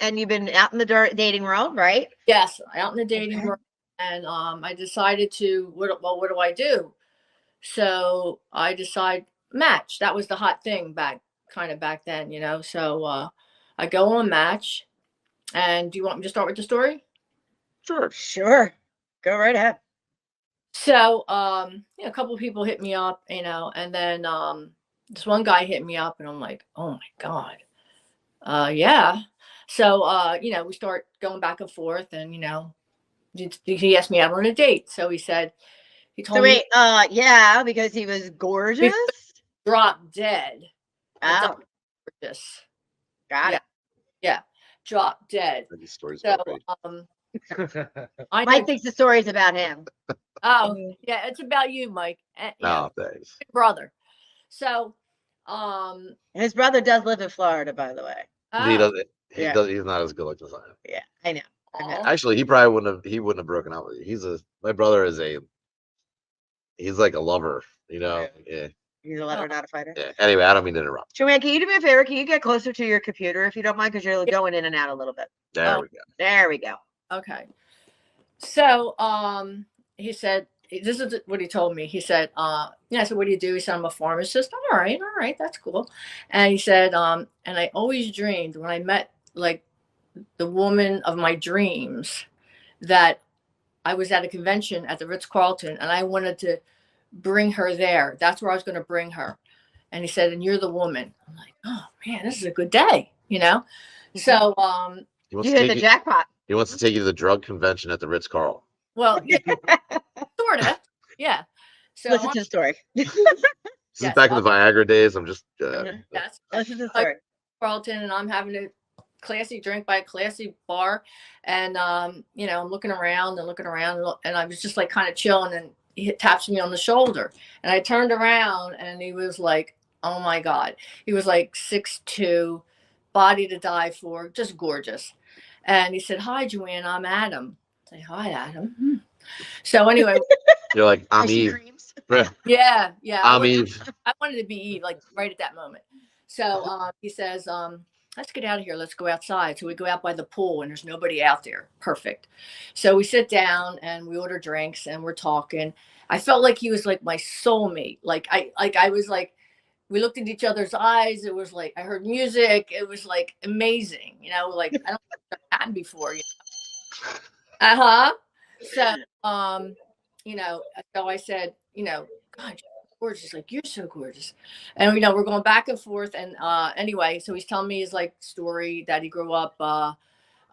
And you've been out in the dating world, right? Yes, out in the dating Okay. world, and I decided to what do I do? So I decide Match. That was the hot thing back then, you know. So I go on Match, and do you want me to start with the story? Sure. Sure. Go right ahead. So a couple of people hit me up, you know, and then this one guy hit me up, and I'm like, oh my god, yeah. So we start going back and forth, and he asked me out on a date. So he So told me wait, yeah, because he was gorgeous. he dropped dead. Like Oh, gorgeous. got Yeah, it. yeah. Dropped dead. These stories So about me. I know. Mike thinks the story's about him. Oh, yeah, it's about you, Mike. Oh, thanks. Big brother. So And his brother does live in Florida, by the way. He oh, doesn't. Yeah. He's not as good looking as I am. Yeah, I know. I know. aw. Actually, he probably wouldn't have. He wouldn't have broken out with you. My brother is a. He's like a lover. You know. Yeah. He's a lover, not a fighter. Yeah. Anyway, I don't mean to interrupt. Joanne, can you do me a favor? Can you get closer to your computer if you don't mind? Because you're Yeah. going in and out a little bit. There we go. There we go. Okay. So he said, this is what he told me. He said, I said, what do you do? He said, I'm a pharmacist. All right, that's cool. And he said, and I always dreamed when I met like the woman of my dreams that I was at a convention at the Ritz Carlton and I wanted to bring her there. That's where I was going to bring her. And he said, and you're the woman. I'm like, oh man, this is a good day, you know? So He wants You to hit take the jackpot. He wants to take you to the drug convention at the Ritz Carlton. well, yeah, sort of. Yeah. So Listen to the story. This is Yes, back in the Viagra days. I'm just. yes, Listen to the story. Carlton, and I'm having a classy drink by a classy bar, and I'm looking around and I was just like kind of chilling, and he taps me on the shoulder, and I turned around, and he was like, oh my god, he was like 6'2", body to die for, just gorgeous, and he said, hi Joanne, I'm Adam. I say, hi Adam. So anyway, You're like, I'm She Eve. dreams. yeah, I'm Eve. I wanted to be Eve, like right at that moment. So he says, let's get out of here. Let's go outside. So we go out by the pool and there's nobody out there. Perfect. So we sit down and we order drinks and we're talking. I felt like he was like my soulmate. I was like, we looked at each other's eyes. It was like, I heard music. It was like amazing, like I don't think I've happened before. Uh-huh. So, so I said, God, you're gorgeous. Like, you're so gorgeous. And, we're going back and forth. And anyway, so he's telling me his like story that he grew up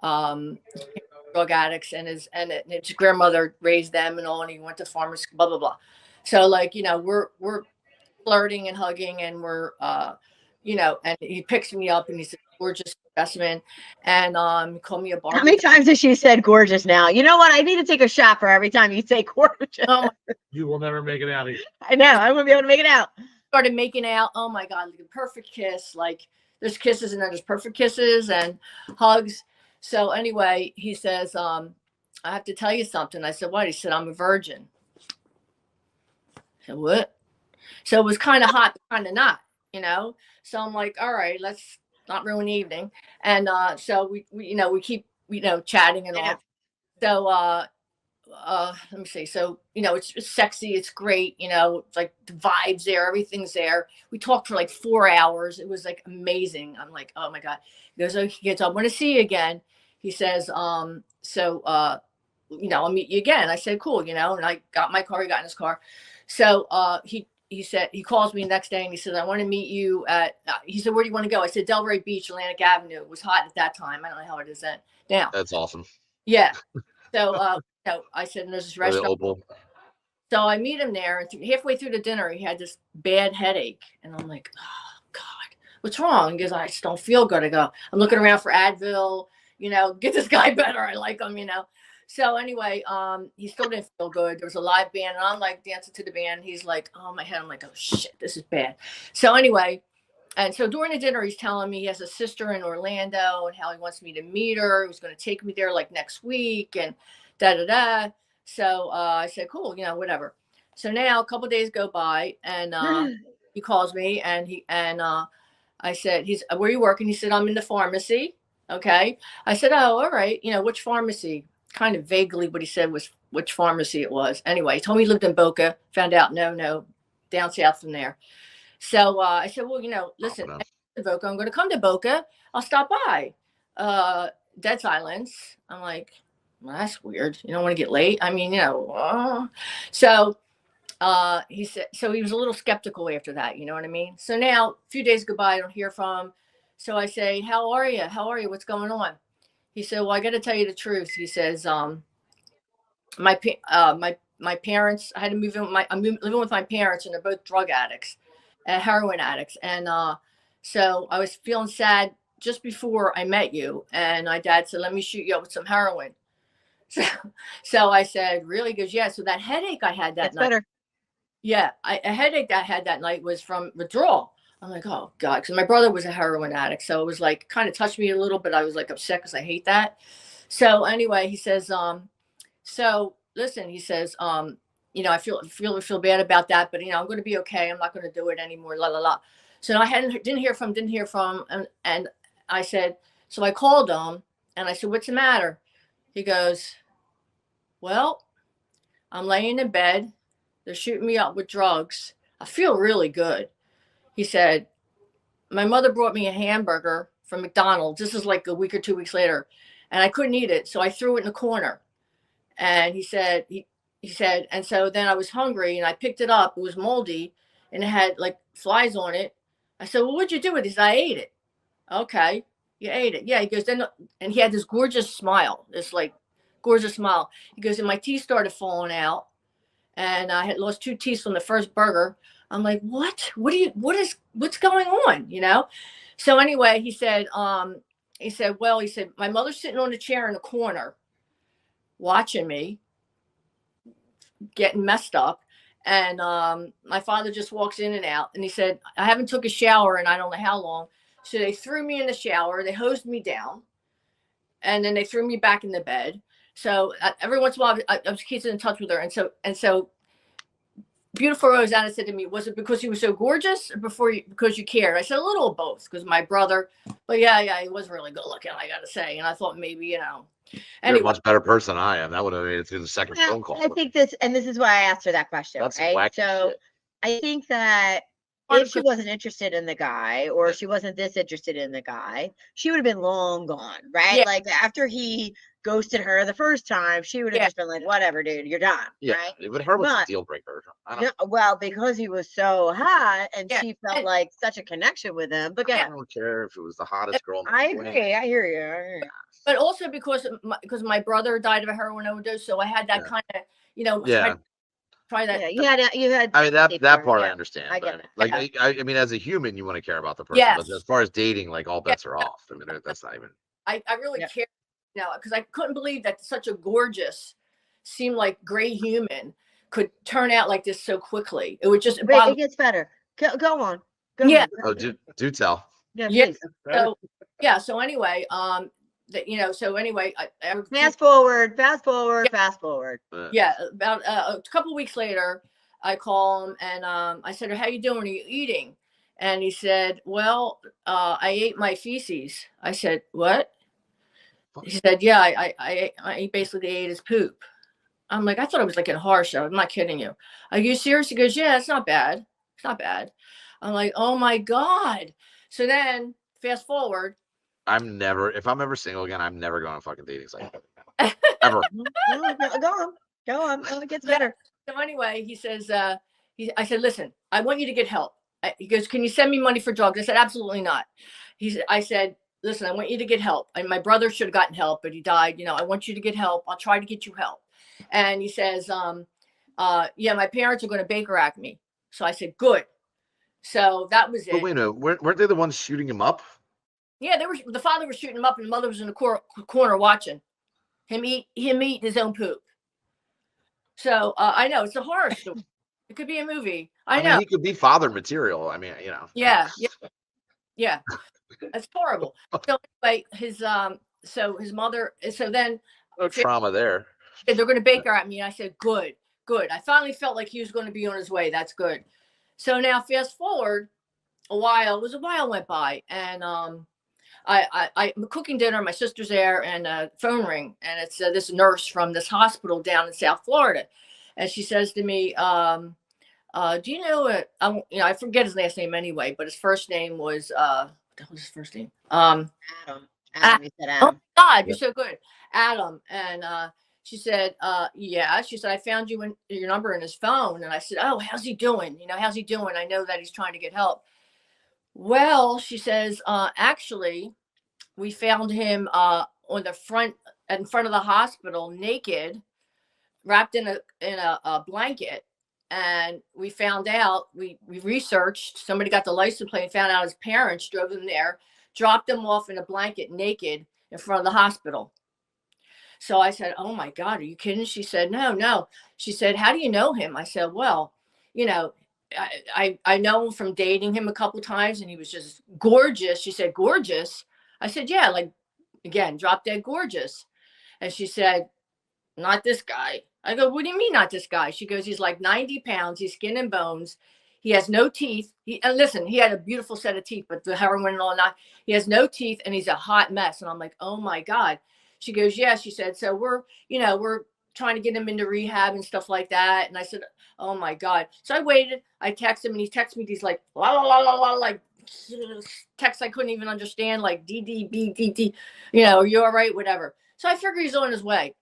drug addicts and his grandmother raised them and all, and he went to farmers, blah, blah, blah. So like, we're flirting and hugging and we're, and he picks me up and he said, gorgeous specimen. And called me a Barbie. How many times has she said gorgeous now? You know what? I need to take a shot for every time you say gorgeous. Oh, You will never make it out of here. I know. I won't be able to make it out. started making out. Oh my God, like a perfect kiss. Like there's kisses and then there's perfect kisses and hugs. So anyway, he says, I have to tell you something. I said, what? He said, I'm a virgin. I said, what? So it was kind of hot, kind of not, So I'm like, all right, let's not ruin the evening. And so we keep, chatting and all. So let me see. So, it's sexy. It's great. It's like the vibes there. Everything's there. We talked for like 4 hours. It was like amazing. I'm like, oh my God. He goes, oh, he gets, I want to see you again. He says, I'll meet you again. I said, cool. And I got my car. He got in his car. So he said, he calls me the next day and he says, I want to meet you at, he said, where do you want to go? I said, Delray Beach, Atlantic Avenue. It was hot at that time. I don't know how it is then. Now. That's awesome. Yeah. So, I said, there's this restaurant. Opal. So I meet him there, and halfway through the dinner, he had this bad headache, and I'm like, oh God, what's wrong? He goes, I just don't feel good. I go, I'm looking around for Advil, get this guy better. I like him, So anyway, he still didn't feel good. There was a live band, and I'm like dancing to the band. He's like, oh my head. I'm like, oh shit, this is bad. So anyway. And so during the dinner, he's telling me he has a sister in Orlando and how he wants me to meet her. He was going to take me there like next week and da-da-da. So I said, cool, whatever. So now a couple of days go by and he calls me and I said, where are you working? He said, I'm in the pharmacy. Okay. I said, oh, all right. Which pharmacy? Kind of vaguely what he said was which pharmacy it was. Anyway, he told me he lived in Boca. Found out, no, down south from there. So I said, well, listen, Confident. Boca, I'm going to come to Boca. I'll stop by. Dead silence. I'm like, well, that's weird. You don't want to get late. I mean, so he said, so he was a little skeptical after that. You know what I mean? So now a few days go by, I don't hear from him. So I say, how are you? How are you? What's going on? He said, well, I got to tell you the truth. He says, my parents, I had to move in with I'm living with my parents, and they're both drug addicts, heroin addicts. And so I was feeling sad just before I met you. And my dad said, let me shoot you up with some heroin. So I said, really? He goes, yeah. So that headache I had that It's night. better. Yeah. A headache that I had that night was from withdrawal. I'm like, oh God. Cause my brother was a heroin addict. So it was like, kind of touched me a little, but I was like upset because I hate that. So anyway, he says, so listen, he says, I feel bad about that, but I'm going to be okay. I'm not going to do it anymore. La la la. So I didn't hear from, and I said, so I called him and I said, what's the matter? He goes, well, I'm laying in bed. They're shooting me up with drugs. I feel really good. He said, my mother brought me a hamburger from McDonald's. This is like a week or 2 weeks later, and I couldn't eat it, so I threw it in the corner. And he said, and so then I was hungry and I picked it up. It was moldy and it had like flies on it. I said, well, what'd you do with this? I ate it. Okay. You ate it. Yeah. He goes, then, and he had this gorgeous smile, this like gorgeous smile. He goes, and my teeth started falling out and I had lost 2 teeth from the first burger. I'm like, what's going on? So anyway, he said, my mother's sitting on a chair in the corner watching me getting messed up, and my father just walks in and out, and he said, I haven't took a shower and I don't know how long. So they threw me in the shower, they hosed me down, and then they threw me back in the bed. So every once in a while I was keeping in touch with her, and so beautiful Rosanna said to me, was it because he was so gorgeous or because you cared? I said a little of both, because my brother, but yeah, he was really good looking, I gotta say. And I thought maybe, You're anyway. a much better person than I am. That would have made it through the second phone call. I think this is why I asked her that question. That's right? wacky So shit. I think that if she wasn't interested in the guy, or she wasn't this interested in the guy, she would have been long gone, right? Yeah. Like after he ghosted her the first time, she would have just been like, whatever, dude, you're done. Yeah, right? but her was a deal breaker. Well, because he was so hot and Yeah. she felt like such a connection with him. But I don't care if it was the hottest girl. I agree. I hear you. But also because my brother died of a heroin overdose, so I had that kind of, Yeah. try that. Yeah, you had. I mean that part I yeah, understand. I get but, it. like I mean, as a human, you want to care about the person. Yes. But as far as dating, like all bets are off. I mean, that's not even. I really care now, because I couldn't believe that such a gorgeous, seemed like great human could turn out like this so quickly. It would just. It gets better. Go on. Yeah. Oh, do tell. Yeah. So anyway, so anyway, fast forward. Yeah, about a couple weeks later, I call him and I said, how you doing? Are you eating? And he said, well, I ate my feces. I said, what? He said, yeah, I basically ate his poop. I'm like, I thought it was like a horror show. I'm not kidding you. Are you serious? He goes, yeah, it's not bad. It's not bad. I'm like, oh my God. So then fast forward. If I'm ever single again, I'm never going on fucking dating site. Ever. Go on. Oh, it gets better. So anyway, he says, I said, listen, I want you to get help. He goes, can you send me money for drugs? I said, absolutely not. I said, listen, I want you to get help. And my brother should have gotten help, but he died. I want you to get help. I'll try to get you help. And he says, yeah, my parents are going to Baker Act me. So I said, good. So that was it. But wait a minute, weren't they the ones shooting him up? Yeah, the father was shooting him up and the mother was in the corner watching him eat his own poop. So I know it's a horror story. It could be a movie. I know. Mean, he could be father material. I mean, Yeah. That's horrible. So anyway, his mother. So then no trauma there. They're going to Baker at me. And I said, good. I finally felt like he was going to be on his way. That's good. So now fast forward a while went by, and I'm cooking dinner. My sister's there, and a phone ring, and it's this nurse from this hospital down in South Florida, and she says to me, "Do you know it? I forget his last name anyway, but his first name was what was his first name? Adam. Adam, you said Oh Adam. God, you're Yeah. so good, Adam." And she said, "Yeah." She said, "I found your number in his phone," and I said, "Oh, how's he doing? How's he doing? I know that he's trying to get help." Well, she says, "Actually, we found him on the front in front of the hospital, naked, wrapped in a blanket." And we found out, we researched, somebody got the license plate and found out his parents drove him there, dropped him off in a blanket naked in front of the hospital. So I said, "Oh my God, are you kidding?" She said, "No." She said, "How do you know him?" I said, "Well, you know, I know him from dating him a couple times, and he was just gorgeous." She said, "Gorgeous?" I said, "Yeah, like, again, drop dead gorgeous." And she said, "Not this guy." I go, "What do you mean not this guy?" She goes, "He's like 90 pounds. He's skin and bones. He has no teeth. And listen, he had a beautiful set of teeth, but the heroin and all that. He has no teeth, and he's a hot mess." And I'm like, "Oh my God." She goes, "Yeah." She said, "So we're trying to get him into rehab and stuff like that." And I said, "Oh my God." So I waited. I texted him, and he texted me these like la la la la la, like texts I couldn't even understand, like DDBDD, "Are you all right?" Whatever. So I figured he's on his way.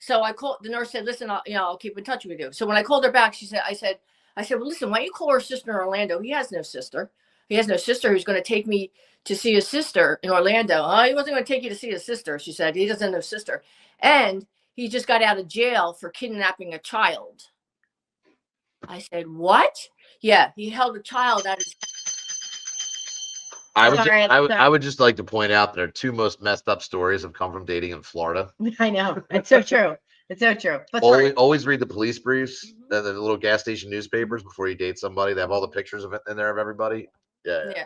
So I called, the nurse said, "Listen, I'll keep in touch with you." So when I called her back, I said, "Well, listen, why don't you call her sister in Orlando?" He has no sister. He has no sister who's going to take me to see his sister in Orlando. "Oh, he wasn't going to take you to see his sister." She said, "He doesn't have no sister. And he just got out of jail for kidnapping a child." I said, "What?" "Yeah, he held a child at his." I would just like to point out that our two most messed up stories have come from dating in Florida. I know. It's so true. It's so true. But Always read the police briefs and the little gas station newspapers before you date somebody. They have all the pictures of it in there of everybody. Yeah.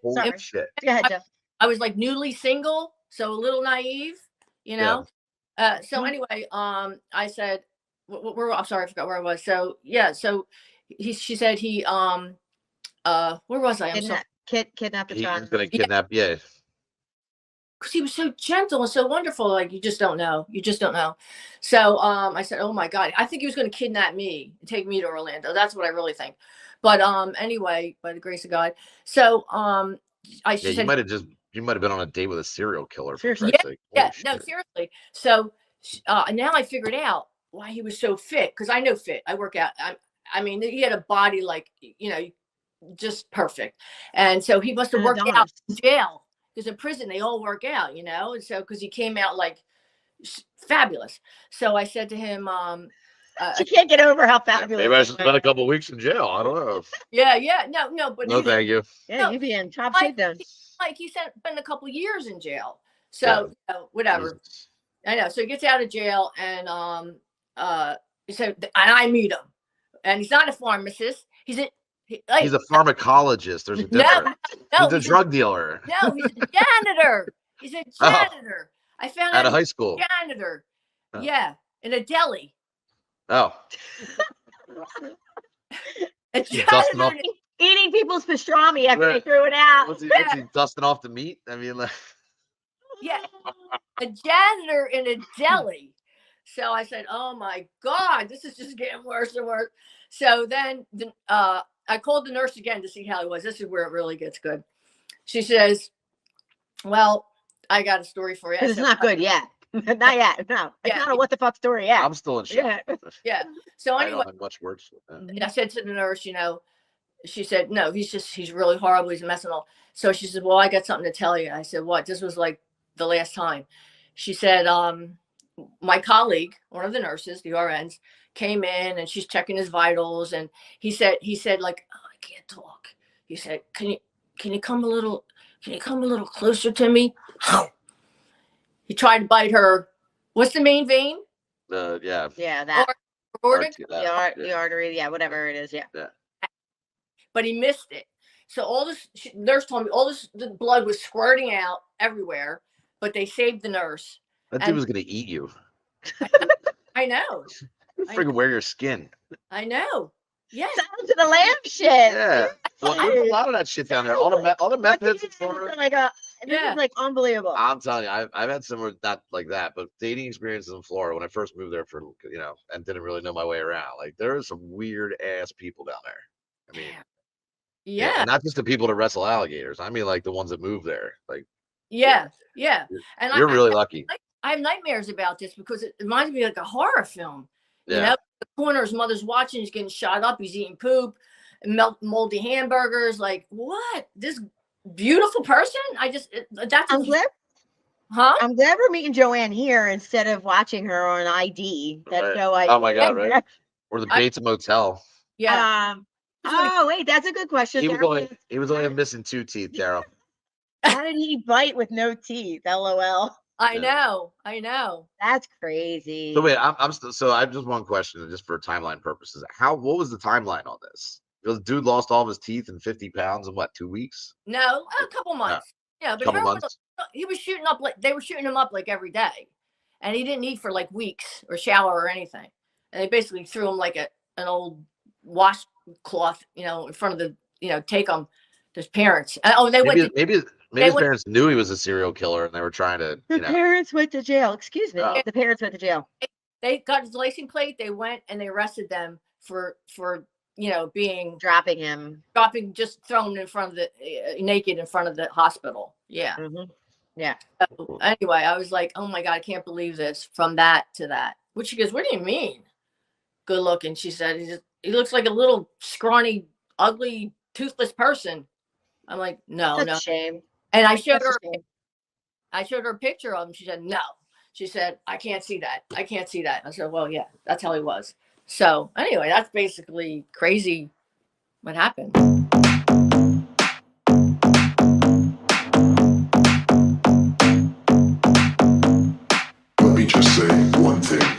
Holy sorry. shit. Go ahead, Jeff. I was like newly single, so a little naive, So anyway, I said, I'm sorry, I forgot where I was. So yeah, so she said where was I? I'm sorry. Kidnap the He's child. gonna kidnap. Yeah. Because he was so gentle and so wonderful. Like, you just don't know. So I said, "Oh my God, I think he was going to kidnap me and take me to Orlando." That's what I really think. But anyway, by the grace of God. So she said, You might have been on a date with a serial killer. For Seriously. Christ's sake. Holy no, shit. seriously. So now I figured out why he was so fit, because I know fit. I work out. I mean, he had a body like, just perfect. And so he must have worked out in jail, because in prison they all work out, and so because he came out like fabulous. So I said to him, she can't get over how fabulous. Maybe I should spend a couple of weeks in jail. I don't know. Yeah, no, but no, thank you. Yeah, you'd be in top shape then. Like he said, been a couple of years in jail. So whatever. Jesus. I know. So he gets out of jail, and and I meet him, and he's not a pharmacist. He's a pharmacologist. There's a difference. No, he's a drug dealer. No, he's a janitor. He's a janitor. I found out out of high school. Janitor. Oh. Yeah, in a deli. Oh. A janitor eating people's pastrami after they threw it out. What's he dusting off the meat? I mean, like. Yeah, a janitor in a deli. So I said, "Oh my God, this is just getting worse and worse." So then I called the nurse again to see how he was. This is where it really gets good. She says, "Well, I got a story for you." It's not good yet. Not yet. No, it's not a what the fuck story yet. I'm still in shock. Yeah. So anyway, I don't have much words for that. I said to the nurse, she said, "No, he's really horrible. He's a mess and all." So she said, "Well, I got something to tell you." I said, "What?" This was like the last time. She said, my colleague, one of the nurses, the RNs, came in, and she's checking his vitals, and he said like, "Oh, I can't talk." He said, can you come a little closer to me?" He tried to bite her. What's the main vein? Yeah, that. Aortic? The artery, yeah, whatever it is, yeah. But he missed it. So all this, nurse told me, the blood was squirting out everywhere, but they saved the nurse. That dude was going to eat you. I know. Freaking wear your skin. I know. Yeah. Sound to the lamp shit. Yeah. Well, there's a lot of that shit down there. All the meth heads in Florida. Like a This Yeah. is like unbelievable. I'm telling you, I've had similar, not like that, but dating experiences in Florida when I first moved there for, and didn't really know my way around. Like there are some weird ass people down there. I mean, Yeah. and not just the people that wrestle alligators. I mean, like the ones that move there. Like, Yeah. And you're really lucky. I have nightmares about this because it reminds me like a horror film. You Yeah. know, the corner, his mother's watching, he's getting shot up, he's eating poop, moldy hamburgers. Like, what? This beautiful person? That's I'm glad we're meeting Joanne here instead of watching her on ID. That's Right. so I. Oh my God, right? Or the Bates Motel. Yeah. Oh wait, that's a good question. He was only missing 2 teeth, Daryl. How did he bite with no teeth? LOL. I know. That's crazy. So wait, so I have just one question, just for timeline purposes. What was the timeline on this? The dude lost all of his teeth and 50 pounds in what, 2 weeks? No, a couple months. Yeah, but couple months. He was shooting up they were shooting him up like every day, and he didn't eat for like weeks or shower or anything. And they basically threw him like an old washcloth, in front of take him to his parents. Maybe his parents knew he was a serial killer and they were trying to. The parents went to jail. Excuse me. Oh. The parents went to jail. They got his license plate. They went and they arrested them for just thrown in front of the naked in front of the hospital. Yeah. Mm-hmm. Yeah. So, anyway, I was like, oh my God, I can't believe this. From that to that. Which she goes, what do you mean? Good looking. She said, he looks like a little scrawny, ugly, toothless person. I'm like, no. That's a shame. And I showed her a picture of him. She said, no. She said, I can't see that. I said, well, yeah, that's how he was. So anyway, that's basically crazy what happened. Let me just say one thing.